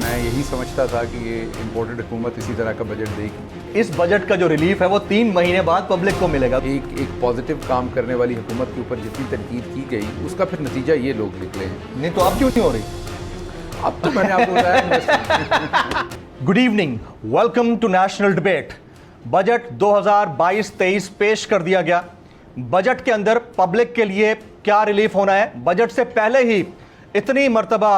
मैं यही समझता था कि ये इम्पोर्टेड हुकूमत इसी तरह का बजट देगी। इस बजट का जो रिलीफ है वो 3 महीने बाद पब्लिक को मिलेगा। एक पॉजिटिव काम करने वाली हुकूमत के ऊपर जितनी तनकीद की गई उसका फिर नतीजा ये लोग निकले हैं। नहीं तो अब क्यों नहीं हो रही? अब तो मैंने आपको बताया। Good evening, welcome to national debate. Budget 2022-23 पेश कर दिया गया। बजट के अंदर पब्लिक के लिए क्या रिलीफ होना है? बजट से पहले ही इतनी मर्तबा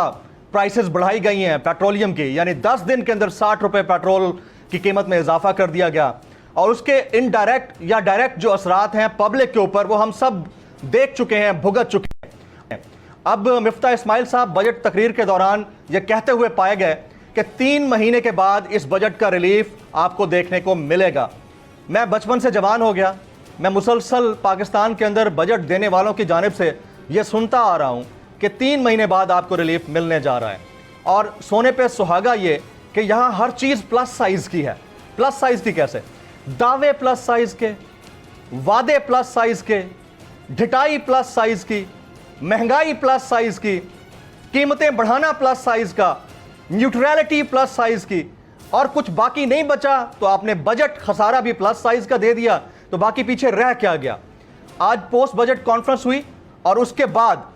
प्राइसेस बढ़ाई गई हैं पेट्रोलियम की, यानी 10 दिन के अंदर 60 रुपए पेट्रोल की कीमत में इजाफा कर दिया गया और उसके इनडायरेक्ट या डायरेक्ट जो असरात हैं पब्लिक के ऊपर वो हम सब देख चुके हैं, भुगत चुके हैं। अब मिफ्ता इस्माइल साहब बजट तकरीर के दौरान ये कहते हुए पाए गए कि 3 महीने के बाद इस बजट का रिलीफ आपको देखने को मिलेगा। मैं बचपन से जवान हो गया, मैं मुसलसल पाकिस्तान के अंदर बजट देने वालों की जानिब से यह सुनता आ रहा हूं कि 3 महीने बाद आपको रिलीफ मिलने जा रहा है। और सोने पे सुहागा ये कि यहां हर चीज प्लस साइज की है। प्लस साइज की कैसे? दावे प्लस साइज के, वादे प्लस साइज के, ढिटाई प्लस साइज की, महंगाई प्लस साइज की, कीमतें बढ़ाना प्लस साइज का, न्यूट्रलिटी प्लस साइज की, और कुछ बाकी नहीं बचा तो आपने बजट खसारा भी प्लस साइज का दे दिया, तो बाकी पीछे रह क्या गया? आज पोस्ट बजट कॉन्फ्रेंस हुई और उसके बाद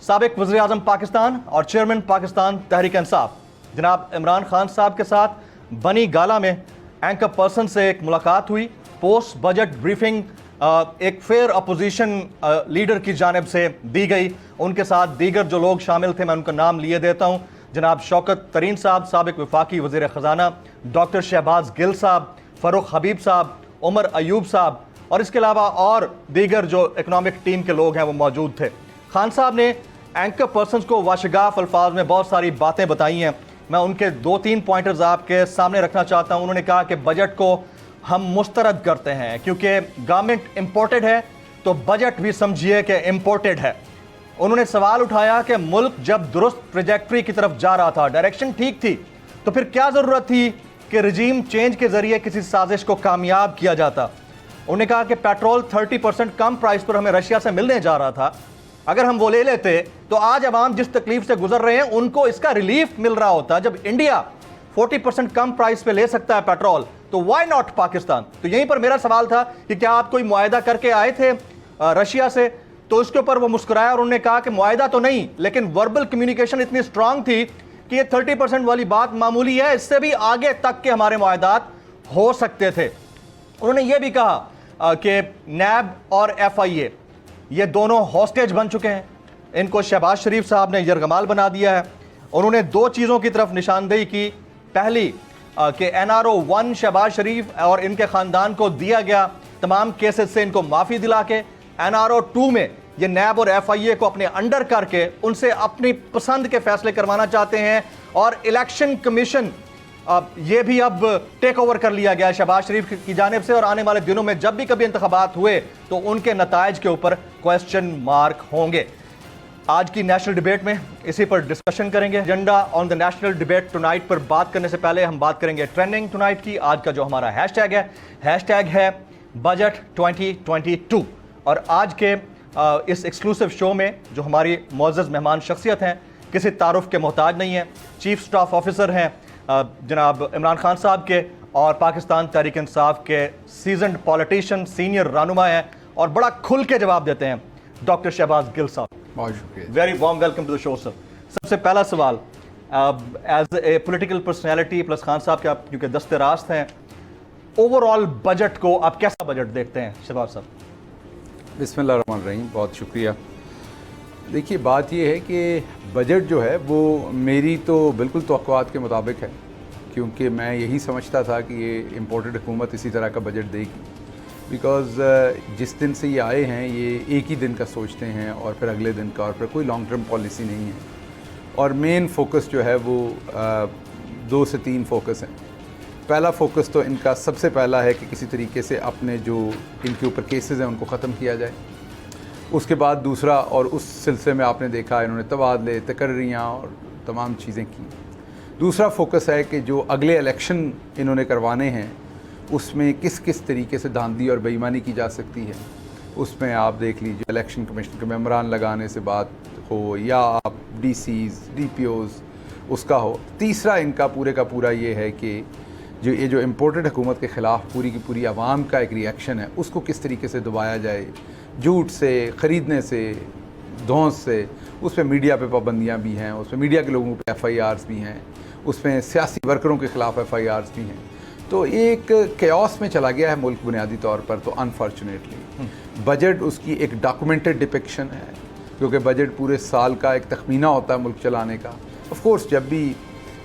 साबिक वज़ीर आज़म पाकिस्तान और चेयरमैन पाकिस्तान तहरीक इंसाफ जनाब इमरान खान साहब के साथ बनी गाला में एंकर पर्सन से एक मुलाकात हुई। पोस्ट बजट ब्रीफिंग एक फेयर अपोजिशन लीडर की जानिब से दी गई। उनके साथ दीगर जो लोग शामिल थे, मैं उनका नाम लिए देता हूँ। जनाब शौकत तरीन साहब, साबिक वफाकी वज़ीर ख़जाना, डॉक्टर शहबाज गिल साहब, फ़रूख हबीब साहब, उमर अयूब साहब, और इसके अलावा और दीगर जो इकनॉमिक टीम के लोग हैं वो मौजूद थे। खान साहब ने एंकर पर्सन्स को वाशगाफ अल्फाज में बहुत सारी बातें बताई हैं। मैं उनके 2-3 पॉइंटर्स आपके सामने रखना चाहता हूं। उन्होंने कहा कि बजट को हम मुस्तरद करते हैं क्योंकि गवर्नमेंट इंपोर्टेड है तो बजट भी समझिए कि इंपोर्टेड है। उन्होंने सवाल उठाया कि मुल्क जब दुरुस्त ट्रैजेक्टरी की तरफ जा रहा था, डायरेक्शन ठीक थी, तो फिर क्या ज़रूरत थी कि रजीम चेंज के ज़रिए किसी साजिश को कामयाब किया जाता। उन्होंने कहा कि पेट्रोल 30% कम प्राइस पर हमें रशिया से मिलने जा रहा था, अगर हम वो ले लेते तो आज अवाम जिस तकलीफ से गुजर रहे हैं उनको इसका रिलीफ मिल रहा होता। जब इंडिया 40% कम प्राइस पे ले सकता है पेट्रोल, तो व्हाई नॉट पाकिस्तान? तो यहीं पर मेरा सवाल था कि क्या आप कोई मुआहदा करके आए थे रशिया से? तो उसके ऊपर वो मुस्कुराया और उन्होंने कहा कि मुआहदा तो नहीं, लेकिन वर्बल कम्युनिकेशन इतनी स्ट्रांग थी कि ये 30% वाली बात मामूली है, इससे भी आगे तक के हमारे मुआहदात हो सकते थे। उन्होंने ये भी कहा कि नैब और FIA ये दोनों हॉस्टेज बन चुके हैं, इनको शहबाज शरीफ साहब ने यरगमाल बना दिया है। उन्होंने 2 चीज़ों की तरफ निशानदेही की। पहली कि NRO 1 शहबाज शरीफ और इनके ख़ानदान को दिया गया तमाम केसेस से इनको माफ़ी दिला के, NRO 2 में ये नैब और FIA को अपने अंडर करके उनसे अपनी पसंद के फैसले करवाना चाहते हैं। और इलेक्शन कमीशन ये भी अब टेक ओवर कर लिया गया शहबाज शरीफ की जानिब से, और आने वाले दिनों में जब भी कभी इंतखाबात हुए तो उनके नताइज के ऊपर क्वेश्चन मार्क होंगे। आज की नेशनल डिबेट में इसी पर डिस्कशन करेंगे। Agenda on the national debate tonight पर बात करने से पहले हम बात करेंगे ट्रेंडिंग टुनाइट की। आज का जो हमारा हैशटैग है बजट 2022। और आज के इस एक्सक्लूसिव शो में जो हमारी मुअज़्ज़ज़ मेहमान शख्सियत हैं, किसी तारुफ के मोहताज नहीं है, चीफ स्टाफ ऑफिसर हैं जनाब इमरान खान साहब के, और पाकिस्तान तहरीक इंसाफ के सीजन्ड पॉलिटिशियन, सीनियर रहनुमा हैं और बड़ा खुल के जवाब देते हैं, डॉक्टर शहबाज गिल साहब। बहुत शुक्रिया। Very warm welcome to the show sir. सबसे पहला सवाल, as a political personality plus Khan साहब के आप क्योंकि दस्ते रास्त हैं, ओवरऑल बजट को आप कैसा बजट देखते हैं शहबाज साहब? बिस्मिल्लाहिर्रहमानिर्रहीम, बहुत शुक्रिया। देखिए, बात यह है कि बजट जो है वो मेरी तो बिल्कुल तवक्कुआत के मुताबिक है, क्योंकि मैं यही समझता था कि ये इम्पोर्टेड हुकूमत इसी तरह का बजट देगी। बिकॉज़ जिस दिन से ये आए हैं ये एक ही दिन का सोचते हैं और फिर अगले दिन का, और फिर कोई लॉन्ग टर्म पॉलिसी नहीं है। और मेन फोकस जो है वो 2 से 3 फोकस हैं। पहला फोकस तो इनका सबसे पहला है कि किसी तरीके से अपने जो इनके ऊपर केसेस हैं उनको ख़त्म किया जाए। उसके बाद दूसरा, और उस सिलसिले में आपने देखा इन्होंने तबादले, तकर्रियाँ और तमाम चीज़ें की। दूसरा फोकस है कि जो अगले इलेक्शन इन्होंने करवाने हैं उसमें किस किस तरीके से धांधली और बेईमानी की जा सकती है। उसमें आप देख लीजिए, इलेक्शन कमीशन के मेम्बरान लगाने से बात हो, या आप DCs, DPOs उसका हो। तीसरा इनका पूरे का पूरा ये है कि जो इम्पोर्टेड हुकूमत के ख़िलाफ़ पूरी की पूरी आवाम का एक रिएक्शन है, उसको किस तरीके से दबाया जाए, झूठ से, ख़रीदने से, धौंस से। उस पर मीडिया पे पाबंदियाँ भी हैं, उस पर मीडिया के लोगों पे FIRs भी हैं, उसमें सियासी वर्करों के ख़िलाफ़ FIRs भी हैं। तो एक केओस में चला गया है मुल्क बुनियादी तौर पर। तो अनफॉर्चुनेटली बजट उसकी एक डॉक्यूमेंटेड डिपिक्शन है, क्योंकि बजट पूरे साल का एक तखमीना होता है मुल्क चलाने का। ऑफ कोर्स जब भी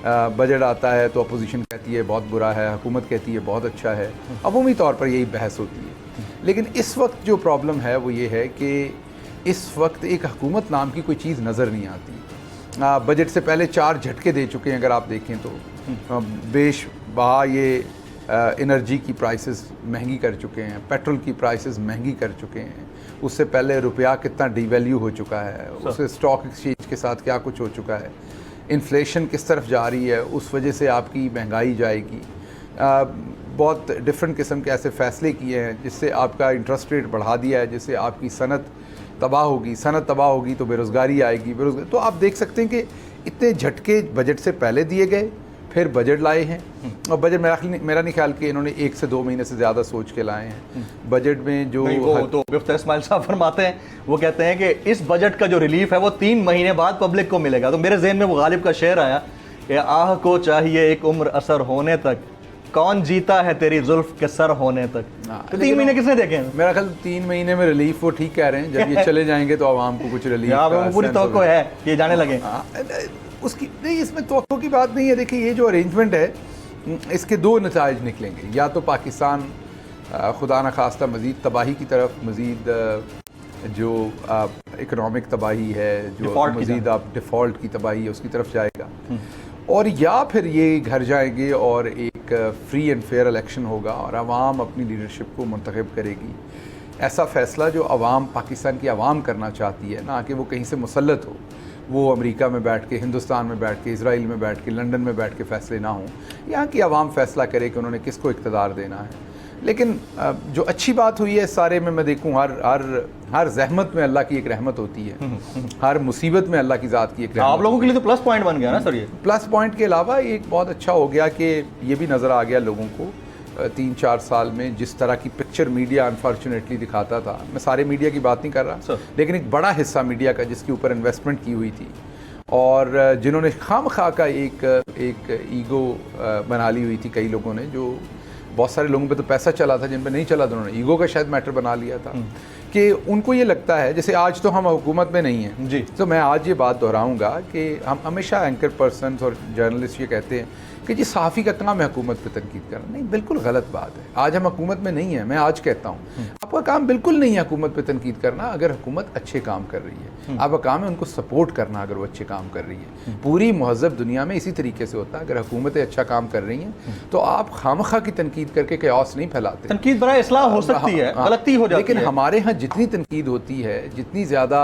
बजट आता है तो अपोजिशन कहती है बहुत बुरा है, हुकूमत कहती है बहुत अच्छा है, अमूमी तौर पर यही बहस होती है। लेकिन इस वक्त जो प्रॉब्लम है वो ये है कि इस वक्त एक हुकूमत नाम की कोई चीज़ नज़र नहीं आती। बजट से पहले 4 झटके दे चुके हैं अगर आप देखें तो। बेशबहा ये एनर्जी की प्राइसेस महंगी कर चुके हैं, पेट्रोल की प्राइसेस महंगी कर चुके हैं। उससे पहले रुपया कितना डिवैल्यू हो चुका है, उससे स्टॉक एक्सचेंज के साथ क्या कुछ हो चुका है, इन्फ्लेशन किस तरफ जा रही है, उस वजह से आपकी महंगाई जाएगी। बहुत डिफरेंट किस्म के ऐसे फ़ैसले किए हैं जिससे आपका इंटरेस्ट रेट बढ़ा दिया है, जिससे आपकी सनत तबाह होगी। सनत तबाह होगी तो बेरोज़गारी आएगी। तो आप देख सकते हैं कि इतने झटके बजट से पहले दिए गए, फिर बजट लाए हैं। और बजट मेरा नहीं ख्याल कि इन्होंने 1 से 2 महीने से ज़्यादा सोच के लाए हैं। बजट में जो वो तो मुफ्ती इस्माइल साहब फरमाते हैं, वो कहते हैं कि इस बजट का जो रिलीफ है वो 3 महीने बाद पब्लिक को मिलेगा। तो मेरे जहन में वो गालिब का शेर आया कि आह को चाहिए एक उम्र असर होने तक, कौन जीता है तेरी जुल्फ के सर होने तक। तो 3 महीने किसने देखे हैं? मेरा ख्याल 3 महीने में रिलीफ वो ठीक कह रहे हैं। जब ये चले जाएंगे तो आवाम को कुछ रिलीफ पूरी तवक्को है कि ये जाने लगे। उसकी नहीं, इसमें तवक्को की बात नहीं है। देखिए ये जो अरेंजमेंट है इसके 2 नताइज निकलेंगे। या तो पाकिस्तान खुदा न खास्ता मज़ीद तबाही की तरफ, मज़ीद जो इकनॉमिक तबाही है, जो मज़ीद आप डिफ़ॉल्ट की तबाही है उसकी तरफ जाएगा, और या फिर ये घर जाएंगे और एक फ्री एंड फेयर इलेक्शन होगा और आवाम अपनी लीडरशिप को मुंतखब करेगी। ऐसा फ़ैसला जो आवाम, पाकिस्तान की आवाम करना चाहती है, ना कि वो कहीं से मुसल्लत हो, वो अमेरिका में बैठ के, हिंदुस्तान में बैठ के, इसराइल में बैठ के, लंदन में बैठ के फ़ैसले ना हों। यहाँ की आवाम फ़ैसला करे कि उन्होंने किसको इक़्तिदार देना है। लेकिन जो अच्छी बात हुई है सारे में, मैं देखूँ हर ज़हमत में अल्लाह की एक रहमत होती है, हर मुसीबत में अल्लाह की ज़ात की एक रहमत। आप लोगों के लिए तो प्लस पॉइंट बन गया ना सर ये। प्लस पॉइंट के अलावा एक बहुत अच्छा हो गया कि ये भी नज़र आ गया लोगों को 3-4 साल में जिस तरह की पिक्चर मीडिया अनफॉर्चुनेटली दिखाता था। मैं सारे मीडिया की बात नहीं कर रहा, लेकिन एक बड़ा हिस्सा मीडिया का जिसके ऊपर इन्वेस्टमेंट की हुई थी और जिन्होंने खामखा का एक ईगो बना ली हुई थी। कई लोगों ने, जो बहुत सारे लोगों पे तो पैसा चला था, जिन पे नहीं चला था उन्होंने ईगो का शायद मैटर बना लिया था कि उनको ये लगता है, जैसे आज तो हम हुकूमत में नहीं हैं जी, तो मैं आज ये बात दोहराऊंगा कि हम हमेशा एंकर पर्सन और जर्नलिस्ट ये कहते हैं कि जी सहाफ़ी का काम है हुकूमत पे तनकीद करना। नहीं, बिल्कुल गलत बात है। आज हम हुकूमत में नहीं है, मैं आज कहता हूँ आपका काम बिल्कुल नहीं है हुकूमत पे तनकीद करना अगर हुकूमत अच्छे काम कर रही है। आपका काम है उनको सपोर्ट करना अगर वो अच्छे काम कर रही है। पूरी महज़ब दुनिया में इसी तरीके से होता है। अगर हुकूमतें अच्छा काम कर रही हैं तो आप खामखा की तनकीद करके कैओस नहीं फैलाते। तनकीद बड़ा इस्लाह हो सकती है, गलती हो जाती है। लेकिन हमारे यहाँ जितनी तनकीद होती है, जितनी ज़्यादा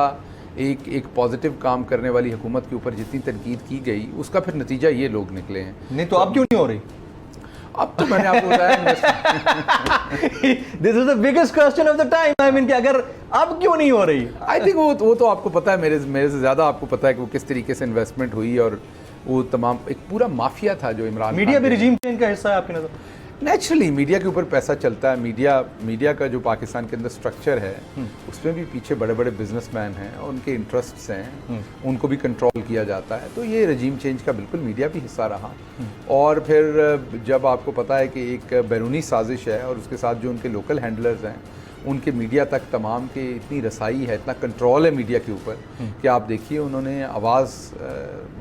एक पॉजिटिव काम करने वाली हुकूमत के ऊपर जितनी तनकीद की गई, उसका फिर नतीजा ये लोग निकले हैं। नहीं तो अब क्यों नहीं हो रही? अब तो मैंने आपको बताया this is the biggest question of the time. I mean कि अगर अब क्यों नहीं हो रही? आई थिंक वो तो आपको पता है, मेरे से ज़्यादा आपको पता है कि वो किस तरीके से इन्वेस्टमेंट हुई और वो तमाम एक पूरा माफिया था जो इमरान। मीडिया भी रिजीम चेंज का हिस्सा है आपकी नज़र? नेचुरली मीडिया के ऊपर पैसा चलता है। मीडिया का जो पाकिस्तान के अंदर स्ट्रक्चर है उसमें भी पीछे बड़े बड़े बिजनेसमैन हैं और उनके इंटरेस्ट्स हैं, उनको भी कंट्रोल किया जाता है। तो ये रजीम चेंज का बिल्कुल मीडिया भी हिस्सा रहा। और फिर जब आपको पता है कि एक बैरूनी साजिश है और उसके साथ जो उनके लोकल हैंडलर्स हैं उनके मीडिया तक तमाम के इतनी रसाई है, इतना कंट्रोल है मीडिया के ऊपर कि आप देखिए उन्होंने आवाज़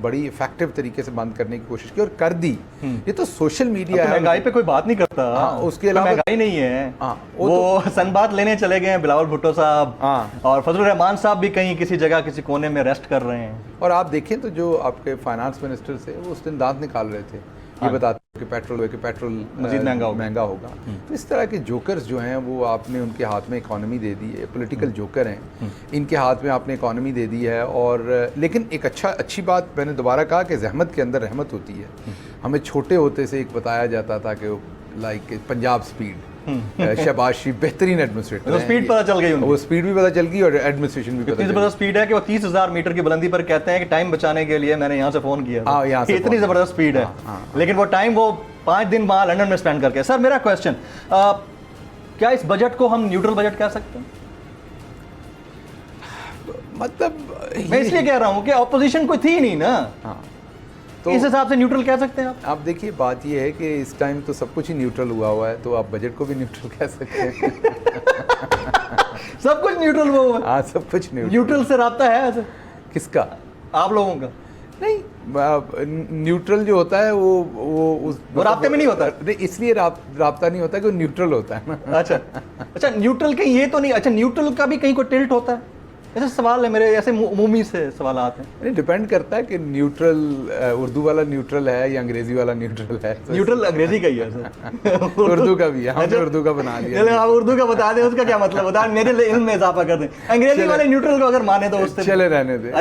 बड़ी इफेक्टिव तरीके से बंद करने की कोशिश की और कर दी। ये तो सोशल मीडिया है। महंगाई पे कोई बात नहीं करता। उसके अलावा महंगाई नहीं है। वो सनबात लेने चले गए हैं बिलावल भुट्टो साहब, और फजलुर रहमान साहब भी कहीं किसी जगह किसी कोने में रेस्ट कर रहे हैं। और आप देखें तो जो आपके फाइनेंस मिनिस्टर थे वो उस दिन दांत निकाल रहे थे, ये बताते कि पेट्रोल मजीद महंगा होगा। तो इस तरह के जोकर्स जो हैं वो आपने उनके हाथ में इकॉनमी दे दी है। पॉलिटिकल जोकर हैं, इनके हाथ में आपने इकॉनमी दे दी है। और लेकिन एक अच्छी बात मैंने दोबारा कहा कि जहमत के अंदर रहमत होती है। हमें छोटे होते से एक बताया जाता था कि लाइक पंजाब स्पीड, शहबाज शरीफ बेहतरीन एडमिनिस्ट्रेटर तो स्पीड पता चल गई उनकी। वो स्पीड भी पता चल गई और एडमिनिस्ट्रेशन भी पता इतनी चल जबरदस्त स्पीड है कि वो 30,000 मीटर की बुलंदी पर कहते हैं कि टाइम बचाने के लिए मैंने यहाँ से फोन किया था। यहाँ से इतनी जबरदस्त स्पीड है। लेकिन वो टाइम वो 5 दिन वहाँ लंदन में स्पेंड करके। सर मेरा क्वेश्चन, क्या इस बजट को हम न्यूट्रल बजट कह सकते हैं? मतलब मैं इसलिए कह रहा हूँ कि ऑपोजिशन कोई थी नहीं ना, हाँ, तो इस हिसाब से न्यूट्रल कह सकते हैं आप देखिए बात ये है कि इस टाइम तो सब कुछ ही न्यूट्रल हुआ है, तो आप बजट को भी न्यूट्रल कह सकते हैं। सब कुछ न्यूट्रल हुआ है। हाँ, सब कुछ न्यूट्रल से राब्ता है ऐसे किसका? आप लोगों का? नहीं, न्यूट्रल जो होता है वो उस राब्ते में नहीं होता। नहीं, इसलिए राब्ता नहीं होता कि वो न्यूट्रल होता है ना। अच्छा न्यूट्रल कहीं ये तो नहीं, अच्छा न्यूट्रल का भी कहीं कोई टिल्ट होता है? ऐसे सवाल है मेरे, ऐसे उमूमी से सवाल आते हैं। नहीं, डिपेंड करता है कि न्यूट्रल उर्दू वाला न्यूट्रल है या अंग्रेजी वाला न्यूट्रल है। तो न्यूट्रल अंग्रेजी का ही है सर। उर्दू का भी है, हमने उर्दू का बना लिया। चले आप उर्दू का बता दें, उसका क्या मतलब बता, मेरे लिए इल्म में इजाफा कर दें। अंग्रेजी वाले न्यूट्रल को अगर माने तो उससे चले रहने दे।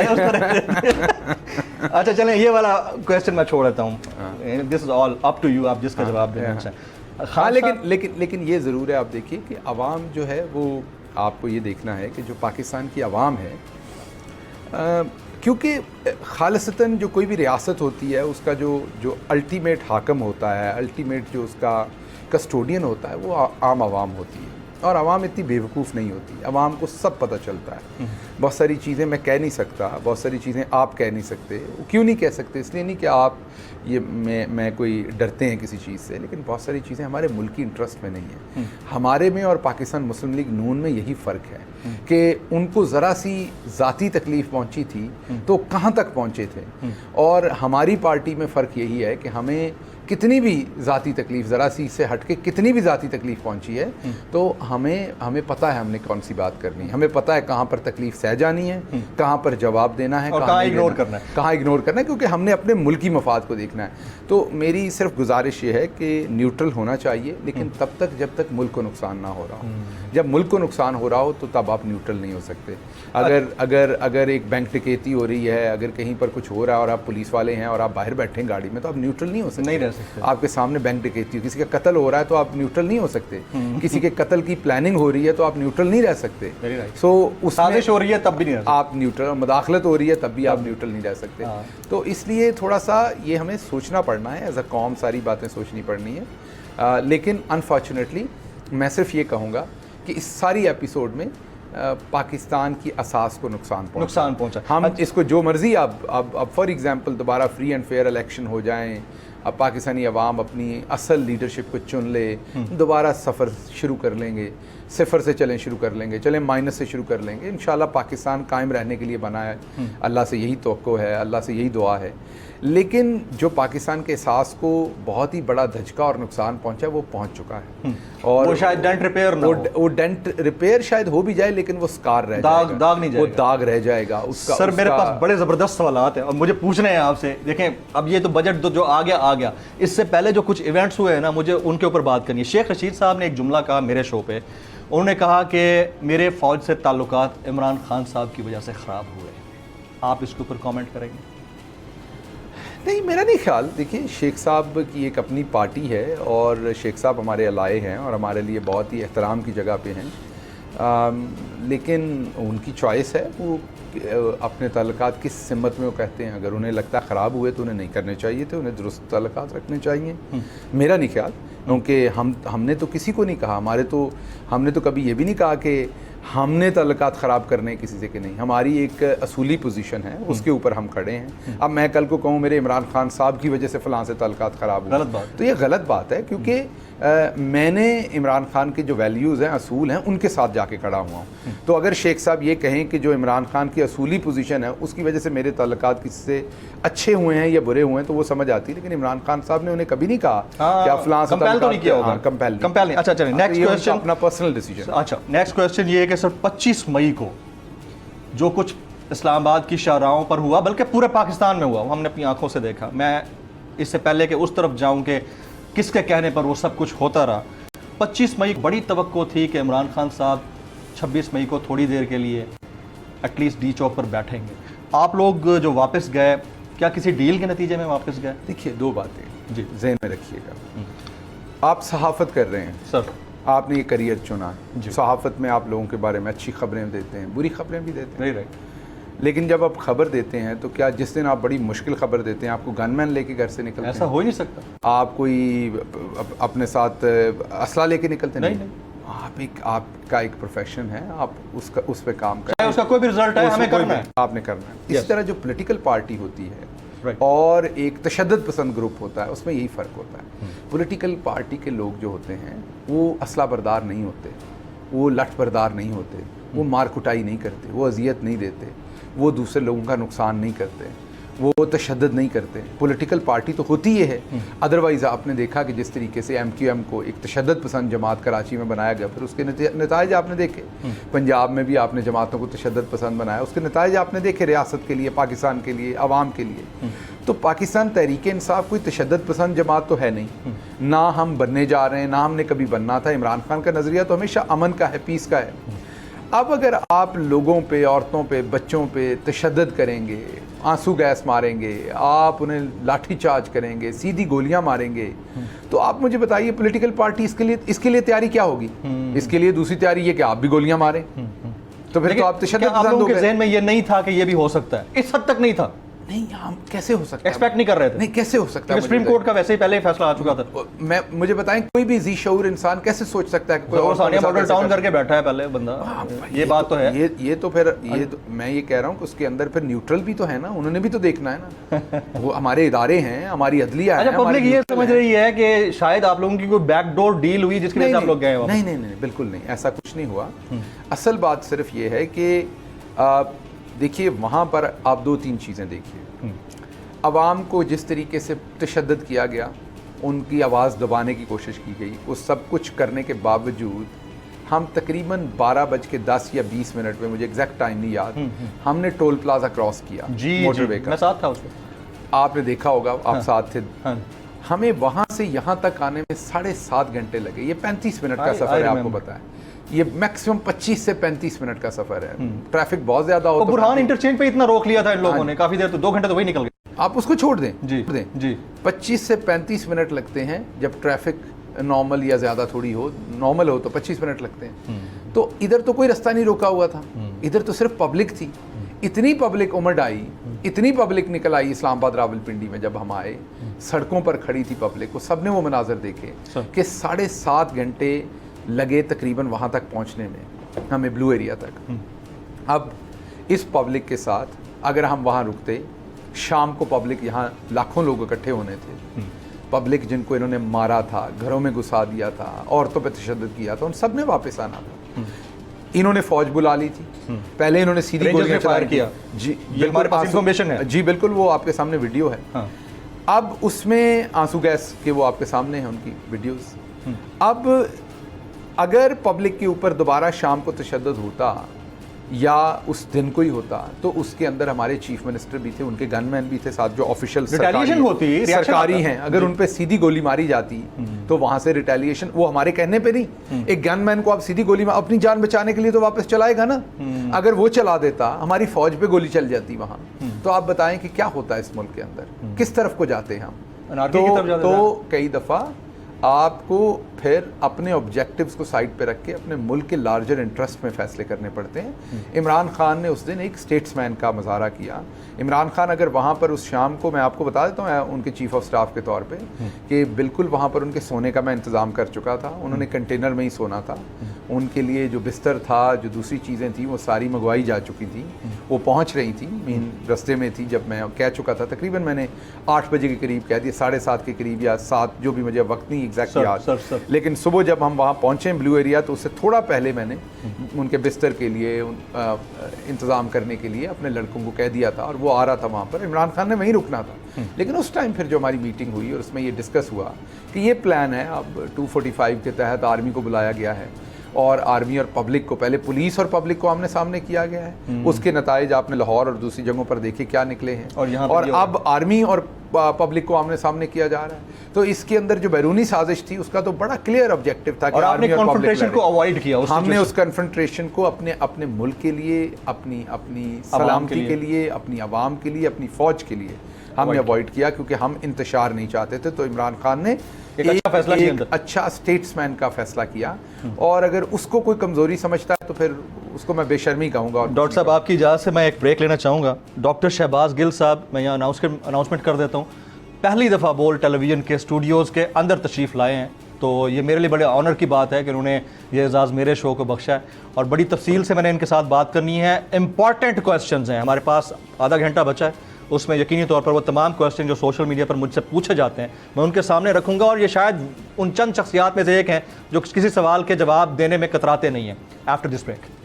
अच्छा चलें, ये वाला क्वेश्चन मैं छोड़ देता हूँ, this is all up to you, आप जिसका जवाब देना चाहें। हाँ, लेकिन ये ज़रूर है, आप देखिए कि अवाम जो है वो, आपको ये देखना है कि जो पाकिस्तान की अवाम है, क्योंकि खालिसतन जो कोई भी रियासत होती है उसका जो अल्टीमेट हाकम होता है, अल्टीमेट जो उसका कस्टोडियन होता है, वो आम आवाम होती है। और आवाम इतनी बेवकूफ़ नहीं होती, आवाम को सब पता चलता है। बहुत सारी चीज़ें मैं कह नहीं सकता, बहुत सारी चीज़ें आप कह नहीं सकते। क्यों नहीं कह सकते? इसलिए नहीं कि आप ये मैं कोई डरते हैं किसी चीज़ से, लेकिन बहुत सारी चीज़ें हमारे मुल्की इंटरेस्ट में नहीं है। हमारे में और पाकिस्तान मुस्लिम लीग नून में यही फ़र्क है कि उनको ज़रा सी ज़ाती तकलीफ़ पहुंची थी तो कहाँ तक पहुंचे थे, और हमारी पार्टी में फ़र्क यही है कि हमें कितनी भी ज़ाती तकलीफ़, ज़रा सी से हट के कितनी भी ज़ाती तकलीफ़ पहुंची है, तो हमें पता है हमने कौन सी बात करनी है, हमें पता है कहाँ पर तकलीफ़ सह जानी है, कहाँ पर जवाब देना है, कहाँ इग्नोर करना है, कहाँ इग्नोर करना है, क्योंकि हमने अपने मुल्की मफाद को देखना है। तो मेरी सिर्फ गुजारिश ये है कि न्यूट्रल होना चाहिए, लेकिन तब तक जब तक मुल्क को नुकसान ना हो रहा हो। जब मुल्क को नुकसान हो रहा हो तो तब आप न्यूट्रल नहीं हो सकते। अगर एक बैंक डकैती हो रही है, अगर कहीं पर कुछ हो रहा है और आप पुलिस वाले हैं और आप बाहर बैठे हैं गाड़ी में, तो आप न्यूट्रल नहीं हो सकते। नहीं रह सकते। आपके सामने बैंक डकैती हो, किसी का कत्ल हो रहा है तो आप न्यूट्रल नहीं हो सकते। किसी के कत्ल की प्लानिंग हो रही है तो आप न्यूट्रल नहीं रह सकते। सो साजिश हो रही है तब भी नहीं आप न्यूट्रल, मदाखलत हो रही है तब भी आप न्यूट्रल नहीं रह सकते। तो इसलिए थोड़ा सा ये हमें सोचना पड़ना है, एज अ कौम सारी बातें सोचनी पड़नी है। लेकिन अनफॉर्चुनेटली मैं सिर्फ ये कहूँगा कि इस सारी एपिसोड में पाकिस्तान की असास को नुकसान पहुंचा। हम इसको जो मर्जी अब फॉर एग्जांपल दोबारा फ्री एंड फेयर इलेक्शन हो जाएं, अब पाकिस्तानी अवाम अपनी असल लीडरशिप को चुन ले, दोबारा सफ़र शुरू कर लेंगे, सिफर से चलें शुरू कर लेंगे, चलें माइनस से शुरू कर लेंगे। इंशाल्लाह पाकिस्तान कायम रहने के लिए बना है, अल्लाह से यही तवक्को है, अल्लाह से यही दुआ है। लेकिन जो पाकिस्तान के एहसास को बहुत ही बड़ा धचका और नुकसान पहुंचा, वो पहुंच चुका है। और वो शायद डेंट रिपेयर ना हो, वो डेंट रिपेयर शायद हो भी जाए, लेकिन वो स्कार रह जाएगा, दाग नहीं जाएगा, वो दाग रह जाएगा उसका। सर मेरे पास बड़े ज़बरदस्त सवालात हैं और मुझे पूछने हैं आपसे। देखें, अब ये तो बजट जो आ गया, इससे पहले जो कुछ इवेंट्स हुए हैं ना, मुझे उनके ऊपर बात करनी है। शेख रशीद साहब ने एक जुमला कहा मेरे शो पे, उन्होंने कहा कि मेरे फ़ौज से ताल्लुकात इमरान खान साहब की वजह से ख़राब हुए। आप इसके ऊपर कमेंट करेंगे? नहीं, मेरा नहीं ख्याल। देखिए, शेख साहब की एक अपनी पार्टी है और शेख साहब हमारे अलाए हैं और हमारे लिए बहुत ही एहतराम की जगह पे हैं। लेकिन उनकी चॉइस है, वो अपने ताल्लुकात किस सिमत में वो कहते हैं। अगर उन्हें लगता है ख़राब हुए तो उन्हें नहीं करने चाहिए थे, उन्हें दुरुस्त ताल्लुकात रखने चाहिए। मेरा नहीं ख्याल, क्योंकि हमने तो किसी को नहीं कहा, हमने तो कभी ये भी नहीं कहा कि हमने ताल्लुकात ख़राब करने किसी से कि नहीं। हमारी एक असूली पोजीशन है, उसके ऊपर हम खड़े हैं। अब मैं कल को कहूँ मेरे इमरान खान साहब की वजह से फ़लाँ से ताल्लुकात ख़राब हुए, गलत बात, तो ये गलत बात है, क्योंकि मैंने इमरान खान के जो वैल्यूज़ हैं, असूल हैं, उनके साथ जाके खड़ा हुआ हूँ। तो अगर शेख साहब ये कहें कि जो इमरान खान की असूली पोजीशन है उसकी वजह से मेरे ताल्लुकात किसी से अच्छे हुए हैं या बुरे हुए हैं, तो वो समझ आती है। लेकिन इमरान खान साहब ने उन्हें कभी नहीं कहा कि आप फ़लाँ से कंपेल तो नहीं किया होगा। कंपेल नहीं। अच्छा चलिए, नेक्स्ट क्वेश्चन, अपना पर्सनल डिसीजन। अच्छा, नेक्स्ट क्वेश्चन ये है कि सर 25 मई को जो कुछ इस्लामाबाद की शाहराहों पर हुआ, बल्कि पूरे पाकिस्तान में हुआ, हमने अपनी आंखों से देखा। मैं इससे पहले कि उस तरफ जाऊं कि किसके कहने पर वो सब कुछ होता रहा, 25 मई बड़ी तवक्को थी कि इमरान खान साहब 26 मई को थोड़ी देर के लिए एटलीस्ट डी चौक पर बैठेंगे। आप लोग जो वापस गए, क्या किसी डील के नतीजे में वापस गए? देखिए, दो बातें जी ज़हन में रखिएगा। आप सहाफ़त कर रहे हैं सर, आपने ये करियर चुना, सहाफ़त में आप लोगों के बारे में अच्छी खबरें देते हैं, बुरी खबरें भी देते हैं, राइट। लेकिन जब आप खबर देते हैं तो क्या जिस दिन आप बड़ी मुश्किल खबर देते हैं आपको गनमैन लेके घर से निकलते ऐसा हैं? हो ही नहीं सकता। आप कोई अपने साथ असला लेके निकलते नहीं, आपका एक प्रोफेशन है, आप उस पे काम करें, चाहे उसका कोई भी रिजल्ट है, हमें करना है, आपने करना है। इस तरह जो पॉलिटिकल पार्टी होती है Right. और एक तशद्दुद पसंद ग्रुप होता है, उसमें यही फ़र्क होता है। पॉलिटिकल पार्टी के लोग जो होते हैं वो असला बरदार नहीं होते, वो लठ बरदार नहीं होते, वो मार कुटाई नहीं करते, वो अजियत नहीं देते, वो दूसरे लोगों का नुकसान नहीं करते, वो तशद्दुद नहीं करते। पॉलिटिकल पार्टी तो होती ये है। अदरवाइज़ आपने देखा कि जिस तरीके से MQM को एक तशद्दुद पसंद जमात कराची में बनाया गया, फिर उसके नताइज आपने देखे। पंजाब में भी आपने जमातों को तशद्दुद पसंद बनाया, उसके नताइज आपने देखे रियासत के लिए, पाकिस्तान के लिए, आवाम के लिए। तो पाकिस्तान तहरीक इंसाफ कोई तशद्दुद पसंद जमात तो है नहीं, ना हम बनने जा रहे हैं, ना हमने कभी बनना था। इमरान खान का नज़रिया तो हमेशा अमन का है, पीस का है। अब अगर आप लोगों पे, औरतों पे, बच्चों पे तशद्दुद करेंगे, आंसू गैस मारेंगे, आप उन्हें लाठी चार्ज करेंगे, सीधी गोलियां मारेंगे, तो आप मुझे बताइए पॉलिटिकल पार्टी इसके लिए तैयारी क्या होगी? इसके लिए दूसरी तैयारी ये कि आप भी गोलियां मारें, तो फिर तो आप तशद्दुद आप लोगों के ज़हन में ये नहीं था कि ये भी हो सकता है? इस हद तक नहीं था। नहीं, हम कैसे हो सकता है? एक्सपेक्ट नहीं कर रहे थे। नहीं, कैसे हो सकता है? सुप्रीम कोर्ट का वैसे ही पहले ही फैसला आ चुका था। मुझे बताएं, कोई भी जी शऊर इंसान कैसे सोच सकता है कि कोई और सानिया मॉडल टाउन करके बैठा है पहले बंदा? ये बात तो है। ये तो फिर मैं ये कह रहा हूँ कि उसके अंदर फिर न्यूट्रल भी तो है ना, उन्होंने भी तो देखना है ना। वो हमारे इदारे हैं, हमारी अदलिया है। अच्छा, पब्लिक ये समझ रही है कि शायद आप लोगों की कोई बैकडोर डील हुई जिसके वजह से आप लोग गए? नहीं, बिल्कुल नहीं, ऐसा कुछ नहीं हुआ। असल बात सिर्फ ये है कि देखिए वहाँ पर आप 2-3 चीज़ें देखिए। अवाम को जिस तरीके से तशद्दुद किया गया, उनकी आवाज़ दबाने की कोशिश की गई, वो सब कुछ करने के बावजूद हम तकरीबन 12:10 या 20 मिनट में, मुझे एग्जैक्ट टाइम नहीं याद, हमने टोल प्लाजा क्रॉस किया मोटरवे का। मैं साथ था उसमें, आपने देखा होगा, आप साथ थे। हमें वहाँ से यहाँ तक आने में 7.5 घंटे लगे। ये 35 मिनट का सफ़र है, आपको पता है। ये मैक्सिमम 25 से 35 मिनट का सफ़र है। ट्रैफिक बहुत ज़्यादा हो तो बुरहान इंटरचेंज पे इतना रोक लिया था इन लोगों ने, काफ़ी देर, तो 2 घंटे तो वही निकल गए। आप उसको छोड़ दें जी 25 से 35 मिनट लगते हैं जब ट्रैफिक नॉर्मल या ज़्यादा थोड़ी हो, नॉर्मल हो तो 25 मिनट लगते हैं। तो इधर तो कोई रास्ता नहीं रोका हुआ था, इधर तो सिर्फ पब्लिक थी। इतनी पब्लिक उमड़ आई, इतनी पब्लिक निकल आई इस्लामाबाद रावलपिंडी में। जब हम आए, सड़कों पर खड़ी थी पब्लिक, वो सब ने वो मनाजर देखे कि 7.5 घंटे लगे तकरीबन वहाँ तक पहुँचने में, हमें ब्लू एरिया तक। अब इस पब्लिक के साथ अगर हम वहाँ रुकते, शाम को पब्लिक, यहाँ लाखों लोग इकट्ठे होने थे, पब्लिक जिनको इन्होंने मारा था, घरों में घुसा दिया था, औरतों पे तशद्दुद किया था, उन सब ने वापस आना था। इन्होंने फौज बुला ली थी, पहले इन्होंने सीधी गोलियां फायर किया। जी, ये हमारे पास इंफॉर्मेशन है। जी बिल्कुल, वो आपके सामने वीडियो है। अब उसमें आंसू गैस के वो आपके सामने हैं उनकी वीडियोस। अब अगर पब्लिक के ऊपर दोबारा शाम को तशद्दुद होता या उस दिन को ही होता, तो उसके अंदर हमारे चीफ मिनिस्टर भी थे, उनके गनमैन भी थे साथ, जो ऑफिशियल सरकारी हैं। अगर उन पे सीधी गोली मारी जाती तो वहां से रिटेलिएशन, वो हमारे कहने पे नहीं, एक गनमैन को आप सीधी गोली अपनी जान बचाने के लिए तो वापस चलाएगा ना। अगर वो चला देता, हमारी फौज पे गोली चल जाती वहां, तो आप बताएं कि क्या होता है इस मुल्क के अंदर, किस तरफ को जाते हैं हम। तो कई दफ़ा आपको फिर अपने ऑब्जेक्टिव्स को साइड पे रख के अपने मुल्क के लार्जर इंटरेस्ट में फ़ैसले करने पड़ते हैं। इमरान खान ने उस दिन एक स्टेट्समैन का मुजाहरा किया। इमरान खान अगर वहाँ पर उस शाम को, मैं आपको बता देता हूँ उनके चीफ ऑफ स्टाफ के तौर पे, कि बिल्कुल वहाँ पर उनके सोने का मैं इंतज़ाम कर चुका था। उन्होंने कंटेनर में ही सोना था, उनके लिए जो बिस्तर था, जो दूसरी चीज़ें थी, वो सारी मंगवाई जा चुकी थी, वो पहुँच रही थी, मेन रस्ते में थी। जब मैं कह चुका था, तकरीबन मैंने 8 बजे के करीब कह दिया, 7:30 के करीब या 7, जो भी मुझे वक्त नहीं एग्जैक्ट याद, लेकिन सुबह जब हम वहाँ पहुँचे ब्लू एरिया, तो उससे थोड़ा पहले मैंने उनके बिस्तर के लिए इंतज़ाम करने के लिए अपने लड़कों को कह दिया था, और वो आ रहा था वहाँ पर। इमरान खान ने वहीं रुकना था। लेकिन उस टाइम फिर जो हमारी मीटिंग हुई और उसमें ये डिस्कस हुआ कि ये प्लान है, अब 245 के तहत आर्मी को बुलाया गया है, और आर्मी और पब्लिक को, पहले पुलिस और पब्लिक को आमने सामने किया गया है। उसके नताइज आपने लाहौर और दूसरी जगहों पर देखे क्या निकले हैं, और अब आर्मी और पब्लिक को आमने सामने किया जा रहा है। तो इसके अंदर जो बैरूनी साजिश थी, उसका तो बड़ा क्लियर ऑब्जेक्टिव था कि आर्मी और पब्लिक को अवॉइड किया। हमने उस कन्फ्रंट्रेशन को अपने मुल्क के लिए, अपनी सलामती के लिए, अपनी आवाम के लिए, अपनी फौज के लिए हमने अवॉइड किया क्योंकि हम इंतशार नहीं चाहते थे। तो इमरान खान ने एक अच्छा फैसला किया एक अच्छा स्टेट्समैन का फैसला किया, और अगर उसको कोई कमजोरी समझता है तो फिर उसको मैं बेशर्मी कहूँगा। डॉक्टर साहब, आपकी इजाज़त से मैं एक ब्रेक लेना चाहूँगा। डॉक्टर शहबाज गिल साहब, मैं यहाँ अनाउंसमेंट कर देता हूँ, पहली दफ़ा बोल टेलीविज़न के स्टूडियोज़ के अंदर तशरीफ़ लाए हैं, तो ये मेरे लिए बड़े ऑनर की बात है कि उन्होंने ये एजाज़ मेरे शो को बख्शा है, और बड़ी तफसील से मैंने इनके साथ बात करनी है। इंपॉर्टेंट क्वेश्चंस हैं, हमारे पास आधा घंटा बचा है, उसमें यकीनी तौर पर वो तमाम क्वेश्चन जो सोशल मीडिया पर मुझसे पूछे जाते हैं मैं उनके सामने रखूंगा, और ये शायद उन चंद शख्सियात में से एक हैं जो किसी सवाल के जवाब देने में कतराते नहीं हैं। After this break.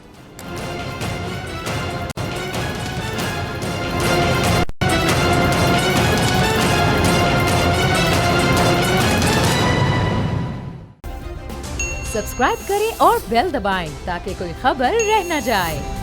सब्सक्राइब करें और बेल दबाएं ताकि कोई खबर रह न जाए।